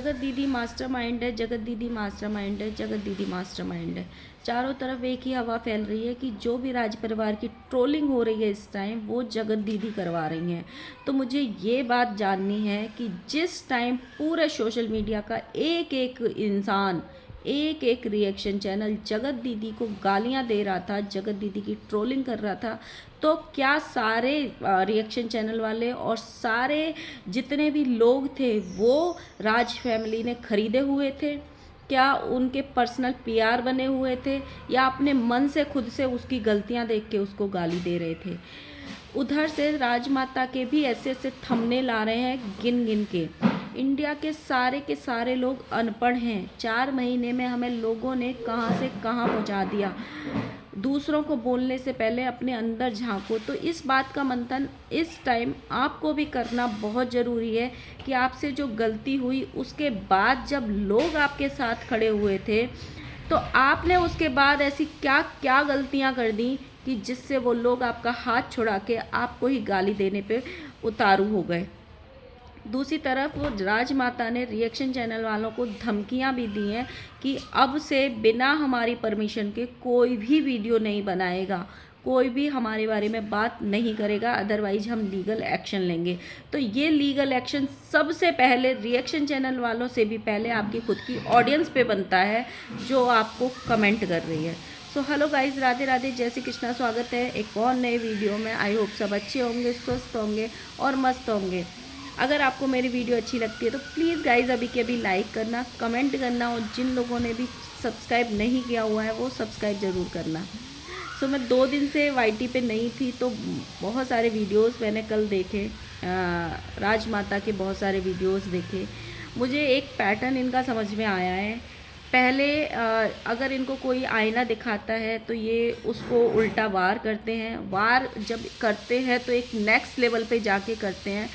जगत दीदी मास्टरमाइंड है, जगत दीदी मास्टरमाइंड है, जगत दीदी मास्टरमाइंड है। चारों तरफ एक ही हवा फैल रही है कि जो भी राज परिवार की ट्रोलिंग हो रही है इस टाइम, वो जगत दीदी करवा रही हैं। तो मुझे ये बात जाननी है कि जिस टाइम पूरे सोशल मीडिया का एक एक इंसान, एक एक रिएक्शन चैनल जगत दीदी को गालियां दे रहा था, जगत दीदी की ट्रोलिंग कर रहा था, तो क्या सारे रिएक्शन चैनल वाले और सारे जितने भी लोग थे वो राज फैमिली ने खरीदे हुए थे? क्या उनके पर्सनल पीआर बने हुए थे, या अपने मन से खुद से उसकी गलतियां देख के उसको गाली दे रहे थे? उधर से राजमाता के भी ऐसे ऐसे थंबनेल आ रहे हैं गिन गिन के। इंडिया के सारे लोग अनपढ़ हैं। 4 महीने में हमें लोगों ने कहाँ से कहाँ पहुँचा दिया। दूसरों को बोलने से पहले अपने अंदर झांको। तो इस बात का मंथन इस टाइम आपको भी करना बहुत ज़रूरी है कि आपसे जो गलती हुई उसके बाद जब लोग आपके साथ खड़े हुए थे, तो आपने उसके बाद ऐसी क्या क्या गलतियां कर दी कि जिससे वो लोग आपका हाथ छुड़ा के आपको ही गाली देने पे उतारू हो गए। दूसरी तरफ वो राजमाता ने रिएक्शन चैनल वालों को धमकियां भी दी हैं कि अब से बिना हमारी परमिशन के कोई भी वीडियो नहीं बनाएगा, कोई भी हमारे बारे में बात नहीं करेगा, अदरवाइज हम लीगल एक्शन लेंगे। तो ये लीगल एक्शन सबसे पहले रिएक्शन चैनल वालों से भी पहले आपकी खुद की ऑडियंस पे बनता है जो आपको कमेंट कर रही है। So hello guys, Radhe Radhe, जय श्री कृष्णा। स्वागत है एक और नए वीडियो में। आई होप सब अच्छे होंगे, स्वस्थ होंगे और मस्त होंगे। अगर आपको मेरी वीडियो अच्छी लगती है तो प्लीज़ गाइज अभी के अभी लाइक करना, कमेंट करना, और जिन लोगों ने भी सब्सक्राइब नहीं किया हुआ है वो सब्सक्राइब ज़रूर करना। सो मैं 2 दिन से वाईटी पे नहीं थी, तो बहुत सारे वीडियोस मैंने कल देखे, राजमाता के बहुत सारे वीडियोस देखे। मुझे एक पैटर्न इनका समझ में आया है। पहले अगर इनको कोई आईना दिखाता है तो ये उसको उल्टा वार करते हैं। वार जब करते हैं तो एक नेक्स्ट लेवल पे जाके करते हैं।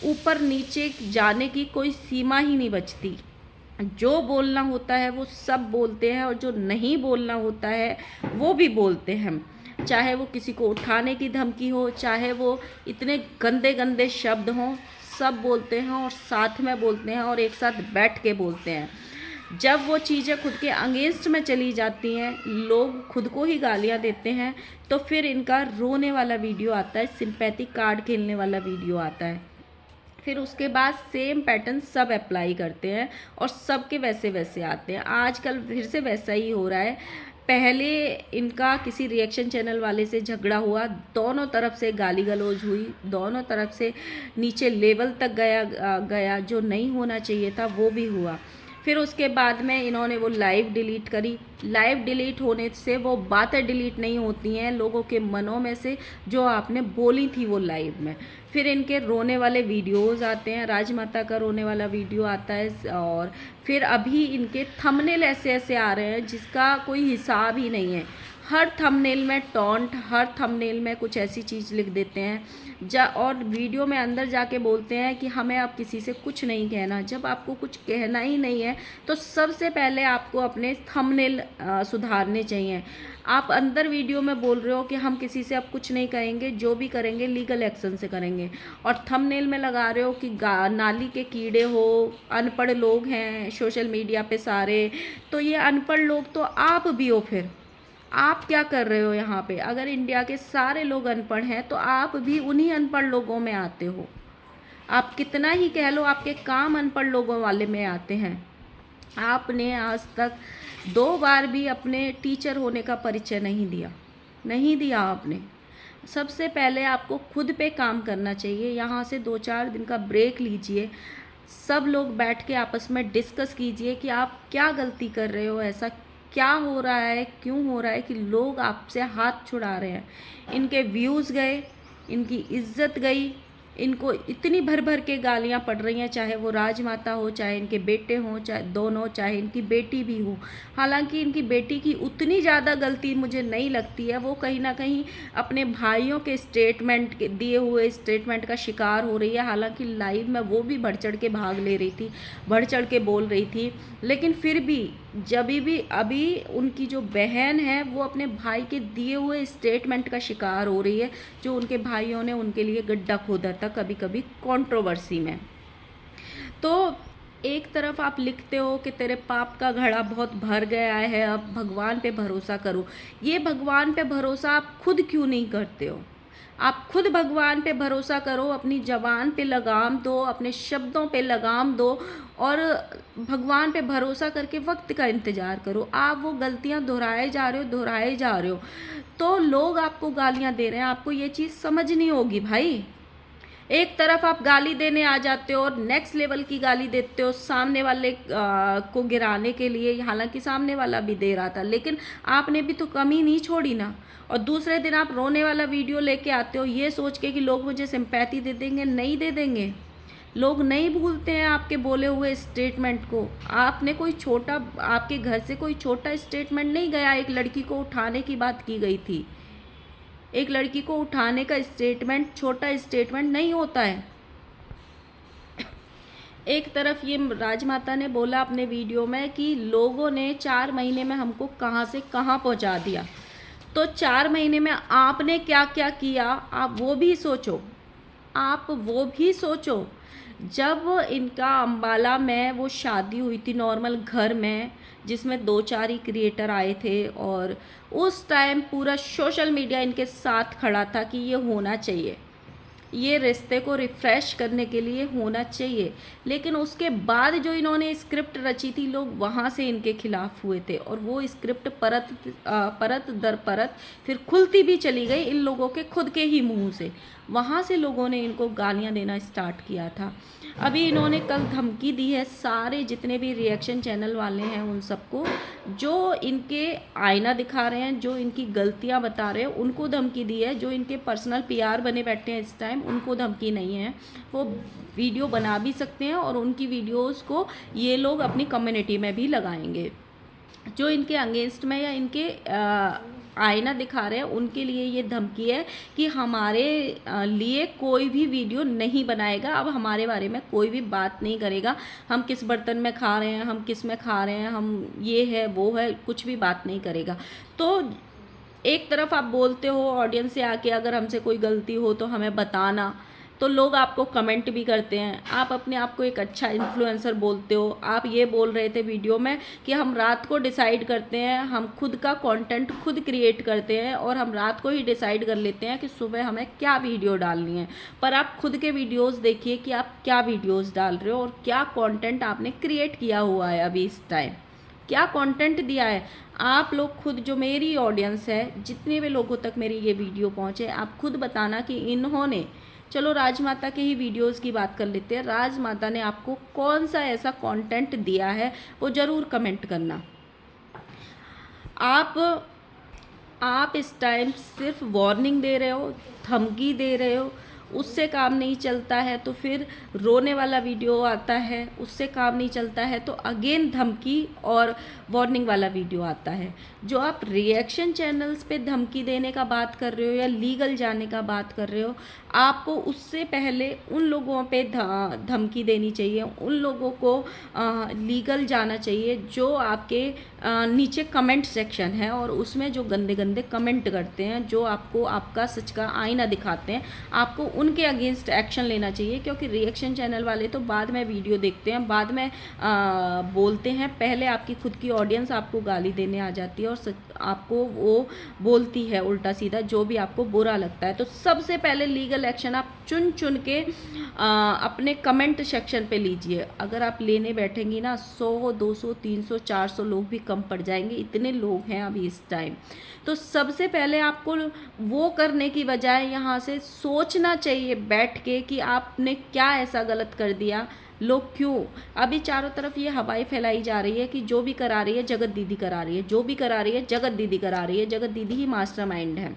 ऊपर नीचे जाने की कोई सीमा ही नहीं बचती। जो बोलना होता है वो सब बोलते हैं, और जो नहीं बोलना होता है वो भी बोलते हैं। चाहे वो किसी को उठाने की धमकी हो, चाहे वो इतने गंदे गंदे शब्द हों, सब बोलते हैं और साथ में बोलते हैं और एक साथ बैठ के बोलते हैं। जब वो चीज़ें खुद के अगेंस्ट में चली जाती हैं, लोग खुद को ही गालियाँ देते हैं, तो फिर इनका रोने वाला वीडियो आता है, सिंपैथी कार्ड खेलने वाला वीडियो आता है। फिर उसके बाद सेम पैटर्न सब अप्लाई करते हैं और सबके वैसे वैसे आते हैं। आजकल फिर से वैसा ही हो रहा है। पहले इनका किसी रिएक्शन चैनल वाले से झगड़ा हुआ, दोनों तरफ से गाली गलौज हुई, दोनों तरफ से नीचे लेवल तक गया, जो नहीं होना चाहिए था वो भी हुआ। फिर उसके बाद में इन्होंने वो लाइव डिलीट करी। लाइव डिलीट होने से वो बातें डिलीट नहीं होती हैं लोगों के मनों में से जो आपने बोली थी वो लाइव में। फिर इनके रोने वाले वीडियोस आते हैं, राजमाता का रोने वाला वीडियो आता है, और फिर अभी इनके थंबनेल ऐसे ऐसे आ रहे हैं जिसका कोई हिसाब ही नहीं है। हर थंबनेल में टॉन्ट, हर थंबनेल में कुछ ऐसी चीज़ लिख देते हैं और वीडियो में अंदर जाके बोलते हैं कि हमें अब किसी से कुछ नहीं कहना। जब आपको कुछ कहना ही नहीं है तो सबसे पहले आपको अपने थंबनेल सुधारने चाहिए। आप अंदर वीडियो में बोल रहे हो कि हम किसी से अब कुछ नहीं कहेंगे, जो भी करेंगे लीगल एक्शन से करेंगे, और थंबनेल में लगा रहे हो कि नाली के कीड़े हो, अनपढ़ लोग हैं सोशल मीडिया पे सारे। तो ये अनपढ़ लोग तो आप भी हो। फिर आप क्या कर रहे हो यहाँ पे? अगर इंडिया के सारे लोग अनपढ़ हैं तो आप भी उन्हीं अनपढ़ लोगों में आते हो। आप कितना ही कह लो आपके काम अनपढ़ लोगों वाले में आते हैं। आपने आज तक 2 बार भी अपने टीचर होने का परिचय नहीं दिया आपने। सबसे पहले आपको खुद पे काम करना चाहिए। यहाँ से 2-4 दिन का ब्रेक लीजिए, सब लोग बैठ के आपस में डिस्कस कीजिए कि आप क्या गलती कर रहे हो, ऐसा क्या हो रहा है, क्यों हो रहा है कि लोग आपसे हाथ छुड़ा रहे हैं। इनके व्यूज़ गए, इनकी इज्जत गई, इनको इतनी भर भर के गालियाँ पड़ रही हैं, चाहे वो राजमाता हो, चाहे इनके बेटे हों, चाहे दोनों, चाहे इनकी बेटी भी हो। हालांकि इनकी बेटी की उतनी ज़्यादा गलती मुझे नहीं लगती है। वो कहीं ना कहीं अपने भाइयों के स्टेटमेंट के दिए हुए स्टेटमेंट का शिकार हो रही है। हालांकि लाइव में वो भी बढ़ चढ़ के भाग ले रही थी, बढ़ चढ़ के बोल रही थी, लेकिन फिर भी जब भी अभी उनकी जो बहन है वो अपने भाई के दिए हुए स्टेटमेंट का शिकार हो रही है, जो उनके भाइयों ने उनके लिए गड्ढा खोदा था कभी कभी कंट्रोवर्सी में। तो एक तरफ आप लिखते हो कि तेरे पाप का घड़ा बहुत भर गया है, अब भगवान पे भरोसा करो। ये भगवान पे भरोसा आप खुद क्यों नहीं करते हो? आप खुद भगवान पे भरोसा करो, अपनी ज़बान पे लगाम दो, अपने शब्दों पे लगाम दो और भगवान पे भरोसा करके वक्त का इंतज़ार करो। आप वो गलतियाँ दोहराए जा रहे हो, दोहराए जा रहे हो, तो लोग आपको गालियाँ दे रहे हैं, आपको ये चीज़ समझनी होगी भाई। एक तरफ आप गाली देने आ जाते हो और नेक्स्ट लेवल की गाली देते हो सामने वाले को गिराने के लिए, हालांकि सामने वाला भी दे रहा था, लेकिन आपने भी तो कमी नहीं छोड़ी ना। और दूसरे दिन आप रोने वाला वीडियो लेके आते हो ये सोच के कि लोग मुझे सिंपैथी दे देंगे। नहीं दे देंगे, लोग नहीं भूलते हैं आपके बोले हुए स्टेटमेंट को। आपने कोई छोटा, आपके घर से कोई छोटा स्टेटमेंट नहीं गया। एक लड़की को उठाने की बात की गई थी, एक लड़की को उठाने का स्टेटमेंट छोटा स्टेटमेंट नहीं होता है। एक तरफ ये राजमाता ने बोला अपने वीडियो में कि लोगों ने 4 महीने में हमको कहाँ से कहाँ पहुँचा दिया, तो 4 महीने में आपने क्या क्या किया, आप वो भी सोचो, आप वो भी सोचो। जब इनका अम्बाला में वो शादी हुई थी नॉर्मल घर में, जिसमें 2-4 ही क्रिएटर आए थे, और उस टाइम पूरा सोशल मीडिया इनके साथ खड़ा था कि ये होना चाहिए, ये रिश्ते को रिफ़्रेश करने के लिए होना चाहिए। लेकिन उसके बाद जो इन्होंने स्क्रिप्ट रची थी, लोग वहाँ से इनके खिलाफ हुए थे और वो स्क्रिप्ट परत दर परत फिर खुलती भी चली गई इन लोगों के खुद के ही मुंह से। वहाँ से लोगों ने इनको गालियाँ देना स्टार्ट किया था। अभी इन्होंने कल धमकी दी है सारे जितने भी रिएक्शन चैनल वाले हैं उन सबको, जो इनके आईना दिखा रहे हैं, जो इनकी गलतियां बता रहे हैं, उनको धमकी दी है। जो इनके पर्सनल पीआर बने बैठे हैं इस टाइम, उनको धमकी नहीं है। वो वीडियो बना भी सकते हैं और उनकी वीडियोस को ये लोग अपनी कम्युनिटी में भी लगाएंगे। जो इनके अगेंस्ट में या इनके आईना दिखा रहे हैं उनके लिए ये धमकी है कि हमारे लिए कोई भी वीडियो नहीं बनाएगा, अब हमारे बारे में कोई भी बात नहीं करेगा, हम किस बर्तन में खा रहे हैं, हम किस में खा रहे हैं, हम ये है वो है, कुछ भी बात नहीं करेगा। तो एक तरफ आप बोलते हो ऑडियंस से आके अगर हमसे कोई गलती हो तो हमें बताना, तो लोग आपको कमेंट भी करते हैं। आप अपने आप को एक अच्छा इन्फ्लुएंसर बोलते हो। आप ये बोल रहे थे वीडियो में कि हम रात को डिसाइड करते हैं, हम खुद का कंटेंट खुद क्रिएट करते हैं और हम रात को ही डिसाइड कर लेते हैं कि सुबह हमें क्या वीडियो डालनी है। पर आप खुद के वीडियोस देखिए कि आप क्या वीडियोस डाल रहे हो और क्या कंटेंट आपने क्रिएट किया हुआ है अभी इस टाइम, क्या कंटेंट दिया है। आप लोग खुद, जो मेरी ऑडियंस है, जितने भी लोगों तक मेरी ये वीडियो पहुँचे, आप खुद बताना कि इन्होंने, चलो राजमाता के ही वीडियोस की बात कर लेते हैं, राजमाता ने आपको कौन सा ऐसा कंटेंट दिया है, वो ज़रूर कमेंट करना। आप इस टाइम सिर्फ वार्निंग दे रहे हो, धमकी दे रहे हो, उससे काम नहीं चलता है तो फिर रोने वाला वीडियो आता है, उससे काम नहीं चलता है तो अगेन धमकी और वार्निंग वाला वीडियो आता है। जो आप रिएक्शन चैनल्स पे धमकी देने का बात कर रहे हो या लीगल जाने का बात कर रहे हो, आपको उससे पहले उन लोगों पे धमकी देनी चाहिए, उन लोगों को लीगल जाना चाहिए जो आपके नीचे कमेंट सेक्शन है और उसमें जो गंदे गंदे कमेंट करते हैं, जो आपको आपका सच का आईना दिखाते हैं, आपको उनके अगेंस्ट एक्शन लेना चाहिए। क्योंकि रिएक्शन चैनल वाले तो बाद में वीडियो देखते हैं, बाद में बोलते हैं, पहले आपकी खुद की ऑडियंस आपको गाली देने आ जाती है और आपको वो बोलती है उल्टा सीधा जो भी आपको बुरा लगता है। तो सबसे पहले लीगल एक्शन आप चुन चुन के अपने कमेंट सेक्शन पे लीजिए। अगर आप लेने बैठेंगी ना 100, 200, 300, 400 लोग भी कम पड़ जाएंगे, इतने लोग हैं अभी इस टाइम। तो सबसे पहले आपको वो करने की बजाय यहाँ से सोचना चाहिए बैठ के कि आपने क्या ऐसा गलत कर दिया। लोग क्यों, अभी चारों तरफ ये हवाई फैलाई जा रही है कि जो भी करा रही है जगत दीदी करा रही है, जो भी करा रही है जगत दीदी करा रही है, जगत दीदी ही मास्टरमाइंड है।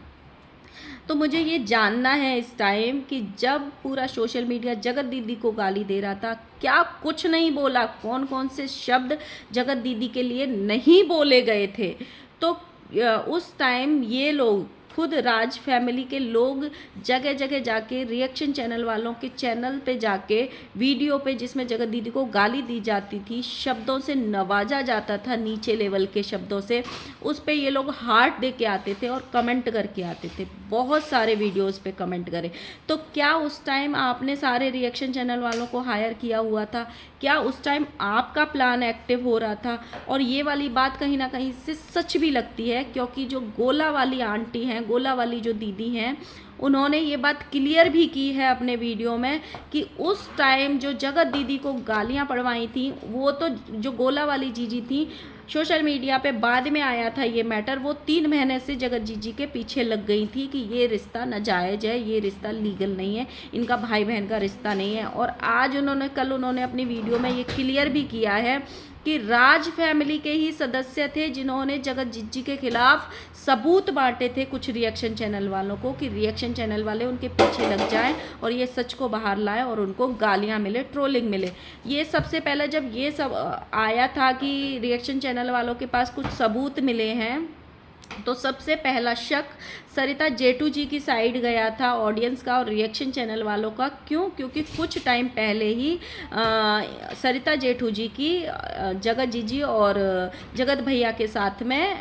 तो मुझे ये जानना है इस टाइम कि जब पूरा सोशल मीडिया जगत दीदी को गाली दे रहा था, क्या कुछ नहीं बोला, कौन कौन से शब्द जगत दीदी के लिए नहीं बोले गए थे। तो उस टाइम ये लोग खुद राज फैमिली के लोग जगह जगह जाके रिएक्शन चैनल वालों के चैनल पे जाके वीडियो पे, जिसमें जगत दीदी को गाली दी जाती थी, शब्दों से नवाजा जाता था, नीचे लेवल के शब्दों से, उस पे ये लोग हार्ट दे के आते थे और कमेंट करके आते थे। बहुत सारे वीडियोस पे कमेंट करे। तो क्या उस टाइम आपने सारे रिएक्शन चैनल वालों को हायर किया हुआ था? क्या उस टाइम आपका प्लान एक्टिव हो रहा था? और ये वाली बात कहीं ना कहीं से सच भी लगती है, क्योंकि जो गोला वाली आंटी हैं, गोला वाली जो दीदी हैं, उन्होंने ये बात क्लियर भी की है अपने वीडियो में कि उस टाइम जो जगत दीदी को गालियां पड़वाई थी, वो तो जो गोला वाली जीजी थी, सोशल मीडिया पे बाद में आया था ये मैटर, वो 3 महीने से जगत जीजी के पीछे लग गई थी कि ये रिश्ता नाजायज़ है, ये रिश्ता लीगल नहीं है, इनका भाई बहन का रिश्ता नहीं है। और आज कल उन्होंने अपनी वीडियो में ये क्लियर भी किया है कि राज फैमिली के ही सदस्य थे जिन्होंने जगत जीजी के खिलाफ सबूत बांटे थे कुछ रिएक्शन चैनल वालों को, कि रिएक्शन चैनल वाले उनके पीछे लग जाएं और ये सच को बाहर लाएं और उनको गालियां मिले, ट्रोलिंग मिले। ये सबसे पहले जब ये सब आया था कि रिएक्शन चैनल वालों के पास कुछ सबूत मिले हैं, तो सबसे पहला शक सरिता जेठू जी की साइड गया था, ऑडियंस का और रिएक्शन चैनल वालों का। क्यों? क्योंकि कुछ टाइम पहले ही सरिता जेठू जी की जगत जीजी और जगत भैया के साथ में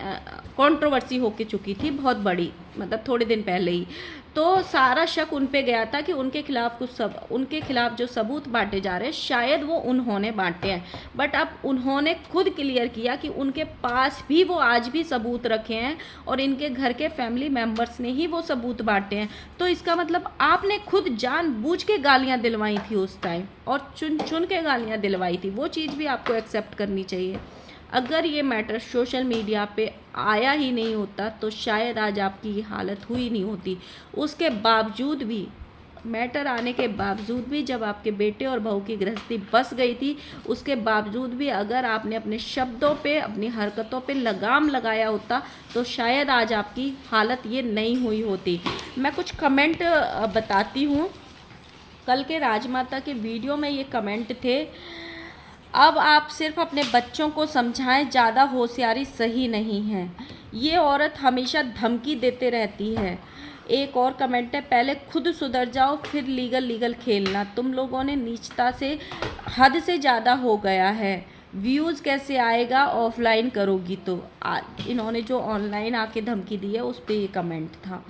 कंट्रोवर्सी होके चुकी थी, बहुत बड़ी, मतलब थोड़े दिन पहले ही। तो सारा शक उन पे गया था कि उनके खिलाफ जो सबूत बांटे जा रहे हैं शायद वो उन्होंने बांटे हैं। बट अब उन्होंने खुद क्लियर किया कि उनके पास भी वो आज भी सबूत रखे हैं और इनके घर के फैमिली मेंबर्स ने ही वो सबूत बांटे हैं। तो इसका मतलब आपने खुद जानबूझ के गालियां दिलवाई थी उस टाइम, और चुन चुन के गालियां दिलवाई थी, वो चीज़ भी आपको एक्सेप्ट करनी चाहिए। अगर ये मैटर सोशल मीडिया पे आया ही नहीं होता तो शायद आज आपकी ये हालत हुई नहीं होती। उसके बावजूद भी, मैटर आने के बावजूद भी, जब आपके बेटे और बहू की गृहस्थी बस गई थी, उसके बावजूद भी अगर आपने अपने शब्दों पे, अपनी हरकतों पे लगाम लगाया होता तो शायद आज आपकी हालत ये नहीं हुई होती। मैं कुछ कमेंट बताती हूँ। कल के राजमाता के वीडियो में ये कमेंट थे, अब आप सिर्फ अपने बच्चों को समझाएं, ज़्यादा होशियारी सही नहीं है, ये औरत हमेशा धमकी देते रहती है। एक और कमेंट है, पहले खुद सुधर जाओ फिर लीगल खेलना, तुम लोगों ने नीचता से हद से ज़्यादा हो गया है, व्यूज़ कैसे आएगा ऑफलाइन करोगी तो। इन्होंने जो ऑनलाइन आके धमकी दी है उस पर ये कमेंट था।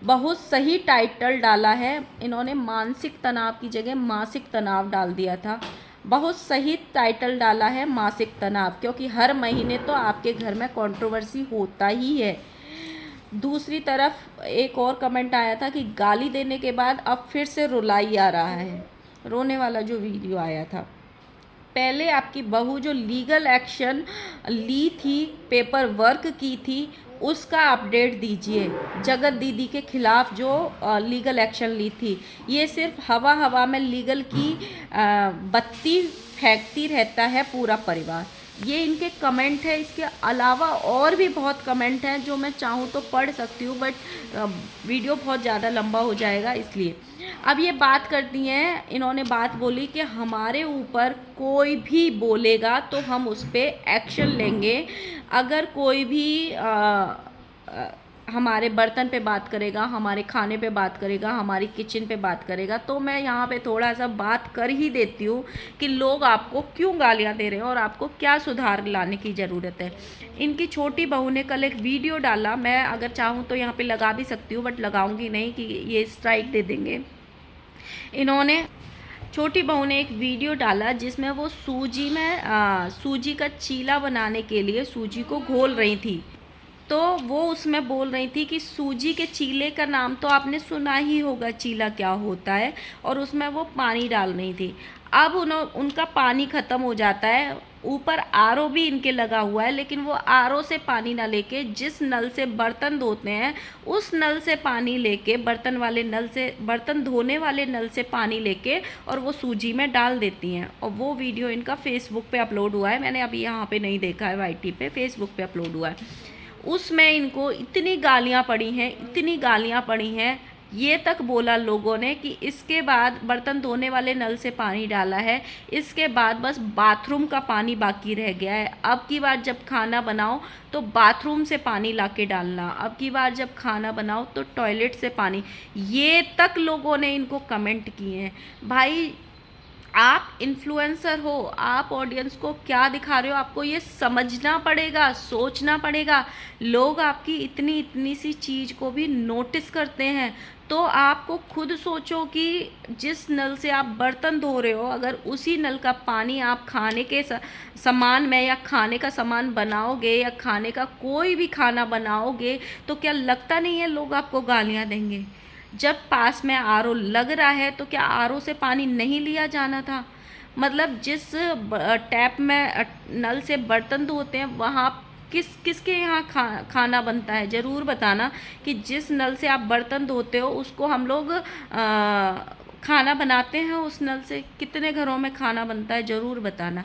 बहुत सही टाइटल डाला है इन्होंने, मानसिक तनाव की जगह मासिक तनाव डाल दिया था। बहुत सही टाइटल डाला है, मासिक तनाव, क्योंकि हर महीने तो आपके घर में कंट्रोवर्सी होता ही है। दूसरी तरफ एक और कमेंट आया था कि गाली देने के बाद अब फिर से रुलाई आ रहा है, रोने वाला जो वीडियो आया था। पहले आपकी बहू जो लीगल एक्शन ली थी, पेपर वर्क की थी, उसका अपडेट दीजिए। जगत दीदी के खिलाफ जो लीगल एक्शन ली थी, ये सिर्फ हवा में लीगल की बत्ती फेंकती रहता है पूरा परिवार। ये इनके कमेंट है। इसके अलावा और भी बहुत कमेंट हैं जो मैं चाहूँ तो पढ़ सकती हूँ, बट वीडियो बहुत ज़्यादा लंबा हो जाएगा इसलिए। अब ये बात करती हैं, इन्होंने बात बोली कि हमारे ऊपर कोई भी बोलेगा तो हम उस पर एक्शन लेंगे। अगर कोई भी हमारे बर्तन पे बात करेगा, हमारे खाने पे बात करेगा, हमारी किचन पे बात करेगा, तो मैं यहाँ पे थोड़ा सा बात कर ही देती हूँ कि लोग आपको क्यों गालियाँ दे रहे हैं और आपको क्या सुधार लाने की ज़रूरत है। इनकी छोटी बहू ने कल एक वीडियो डाला, मैं अगर चाहूँ तो यहाँ पे लगा भी सकती हूँ, बट लगाऊंगी नहीं कि ये स्ट्राइक दे देंगे। इन्होंने, छोटी बहू ने एक वीडियो डाला जिसमें वो सूजी का चीला बनाने के लिए सूजी को घोल रही थी। तो वो उसमें बोल रही थी कि सूजी के चीले का नाम तो आपने सुना ही होगा, चीला क्या होता है, और उसमें वो पानी डाल रही थी। अब उनका पानी ख़त्म हो जाता है, ऊपर आरओ भी इनके लगा हुआ है, लेकिन वो आरओ से पानी ना लेके जिस नल से बर्तन धोते हैं उस नल से पानी लेके, बर्तन धोने वाले नल से पानी लेके और वो सूजी में डाल देती हैं। और वो वीडियो इनका फेसबुक पे अपलोड हुआ है, मैंने अभी यहाँ पे नहीं देखा है, वाईटी पे, फेसबुक पे अपलोड हुआ है। उसमें इनको इतनी गालियाँ पड़ी हैं, ये तक बोला लोगों ने कि इसके बाद बर्तन धोने वाले नल से पानी डाला है, इसके बाद बस बाथरूम का पानी बाकी रह गया है। अब की बार जब खाना बनाओ तो बाथरूम से पानी लाके डालना, अब की बार जब खाना बनाओ तो टॉयलेट से पानी, ये तक लोगों ने इनको कमेंट किए हैं। भाई आप इन्फ्लुएंसर हो, आप ऑडियंस को क्या दिखा रहे हो, आपको ये समझना पड़ेगा, सोचना पड़ेगा। लोग आपकी इतनी इतनी सी चीज़ को भी नोटिस करते हैं। तो आपको खुद सोचो कि जिस नल से आप बर्तन धो रहे हो, अगर उसी नल का पानी आप खाने के सामान में या खाने का सामान बनाओगे या खाने का कोई भी खाना बनाओगे, तो क्या लगता नहीं है लोग आपको गालियाँ देंगे? जब पास में आरओ लग रहा है तो क्या आरओ से पानी नहीं लिया जाना था? मतलब जिस टैप में नल से बर्तन धोते हैं, वहाँ किसके यहाँ खाना बनता है? ज़रूर बताना कि जिस नल से आप बर्तन धोते हो उसको हम लोग खाना बनाते हैं। उस नल से कितने घरों में खाना बनता है? ज़रूर बताना।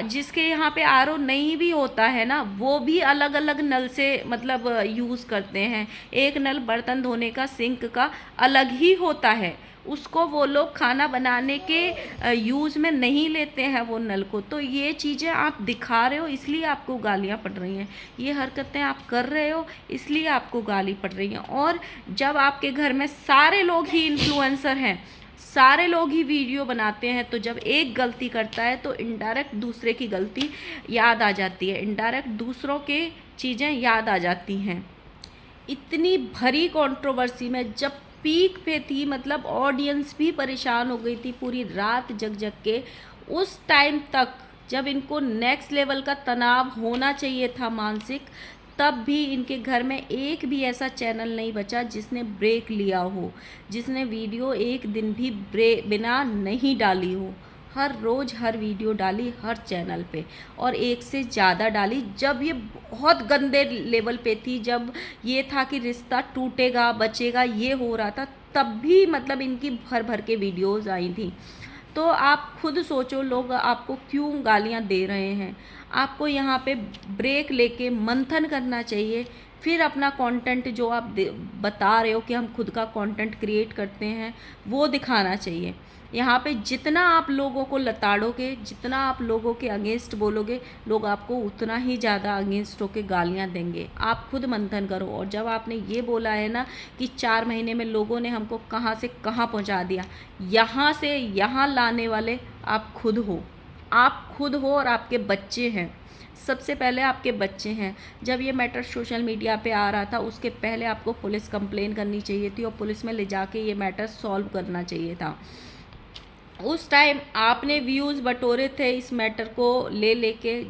जिसके यहाँ पे आरओ नहीं भी होता है ना, वो भी अलग अलग नल से मतलब यूज़ करते हैं। एक नल बर्तन धोने का, सिंक का अलग ही होता है, उसको वो लोग खाना बनाने के यूज़ में नहीं लेते हैं वो नल को। तो ये चीज़ें आप दिखा रहे हो, इसलिए आपको गालियाँ पड़ रही हैं। ये हरकतें आप कर रहे हो, इसलिए आपको गाली पड़ रही हैं। और जब आपके घर में सारे लोग ही इन्फ्लुएंसर हैं, सारे लोग ही वीडियो बनाते हैं, तो जब एक गलती करता है तो इनडायरेक्ट दूसरे की गलती याद आ जाती है, इनडायरेक्ट दूसरों के चीज़ें याद आ जाती हैं। इतनी भरी कंट्रोवर्सी में जब पीक पे थी, मतलब ऑडियंस भी परेशान हो गई थी पूरी रात जग जग के, उस टाइम तक जब इनको नेक्स्ट लेवल का तनाव होना चाहिए था मानसिक, तब भी इनके घर में एक भी ऐसा चैनल नहीं बचा जिसने ब्रेक लिया हो, जिसने वीडियो एक दिन भी बिना नहीं डाली हो। हर रोज़ हर वीडियो डाली हर चैनल पे, और एक से ज़्यादा डाली। जब ये बहुत गंदे लेवल पे थी, जब ये था कि रिश्ता टूटेगा बचेगा ये हो रहा था, तब भी मतलब इनकी भर भर के वीडियोज़ आई थी। तो आप खुद सोचो लोग आपको क्यों गालियाँ दे रहे हैं। आपको यहाँ पे ब्रेक लेके मंथन करना चाहिए, फिर अपना कंटेंट जो आप बता रहे हो कि हम खुद का कंटेंट क्रिएट करते हैं, वो दिखाना चाहिए। यहाँ पे जितना आप लोगों को लताड़ोगे, जितना आप लोगों के अगेंस्ट बोलोगे, लोग आपको उतना ही ज़्यादा अगेंस्ट होके गालियाँ देंगे। आप खुद मंथन करो। और जब आपने ये बोला है ना कि 4 महीने में लोगों ने हमको कहाँ से कहाँ पहुँचा दिया, यहाँ से यहाँ लाने वाले आप खुद हो। आप खुद हो और आपके बच्चे हैं। सबसे पहले आपके बच्चे हैं। जब ये मैटर सोशल मीडिया पे आ रहा था, उसके पहले आपको पुलिस कंप्लेन करनी चाहिए थी और पुलिस में ले जाके ये मैटर सॉल्व करना चाहिए था। उस टाइम आपने व्यूज़ बटोरे थे इस मैटर को लेके,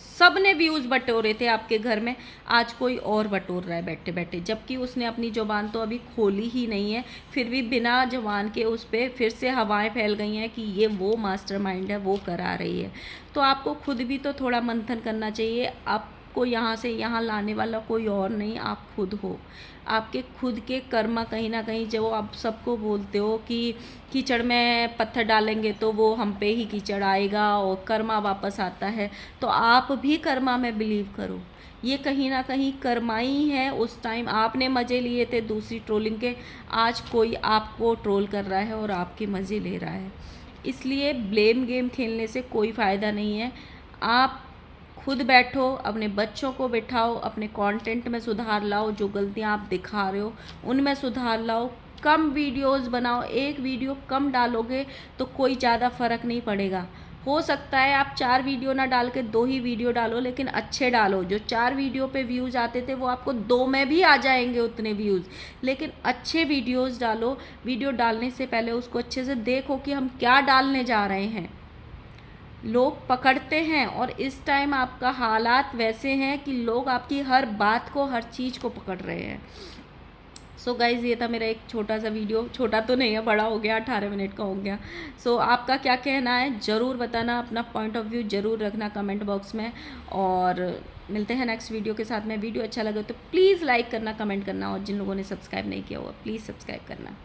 सब ने व्यूज़ बटोरे थे आपके घर में। आज कोई और बटोर रहा है बैठे बैठे, जबकि उसने अपनी ज़ुबान तो अभी खोली ही नहीं है, फिर भी बिना ज़ुबान के उस पर फिर से हवाएं फैल गई हैं कि ये वो मास्टरमाइंड है, वो करा रही है। तो आपको खुद भी तो थोड़ा मंथन करना चाहिए। आपको यहाँ से यहाँ लाने वाला कोई और नहीं, आप खुद हो। आपके खुद के कर्म कहीं ना कहीं, जो आप सबको बोलते हो कि कीचड़ में पत्थर डालेंगे तो वो हम पे ही कीचड़ आएगा और कर्मा वापस आता है, तो आप भी कर्मा में बिलीव करो। ये कहीं ना कहीं कर्मा ही है। उस टाइम आपने मज़े लिए थे दूसरी ट्रोलिंग के, आज कोई आपको ट्रोल कर रहा है और आपके मज़े ले रहा है। इसलिए ब्लेम गेम खेलने से कोई फ़ायदा नहीं है। आप खुद बैठो, अपने बच्चों को बिठाओ, अपने कंटेंट में सुधार लाओ, जो गलतियां आप दिखा रहे हो उनमें सुधार लाओ, कम वीडियोस बनाओ। एक वीडियो कम डालोगे तो कोई ज़्यादा फ़र्क नहीं पड़ेगा। हो सकता है आप 4 वीडियो ना डाल के 2 ही वीडियो डालो, लेकिन अच्छे डालो। जो 4 वीडियो पे व्यूज़ आते थे वो आपको 2 में भी आ जाएंगे उतने व्यूज़, लेकिन अच्छे वीडियोज़ डालो। वीडियो डालने से पहले उसको अच्छे से देखो कि हम क्या डालने जा रहे हैं। लोग पकड़ते हैं, और इस टाइम आपका हालात वैसे हैं कि लोग आपकी हर बात को, हर चीज़ को पकड़ रहे हैं। सो गाइज़, ये था मेरा एक छोटा सा वीडियो। छोटा तो नहीं है, बड़ा हो गया, 18 मिनट का हो गया। सो आपका क्या कहना है ज़रूर बताना, अपना पॉइंट ऑफ व्यू ज़रूर रखना कमेंट बॉक्स में। और मिलते हैं नेक्स्ट वीडियो के साथ में। वीडियो अच्छा लगे तो प्लीज़ लाइक करना, कमेंट करना, और जिन लोगों ने सब्सक्राइब नहीं किया हुआ प्लीज़ सब्सक्राइब करना।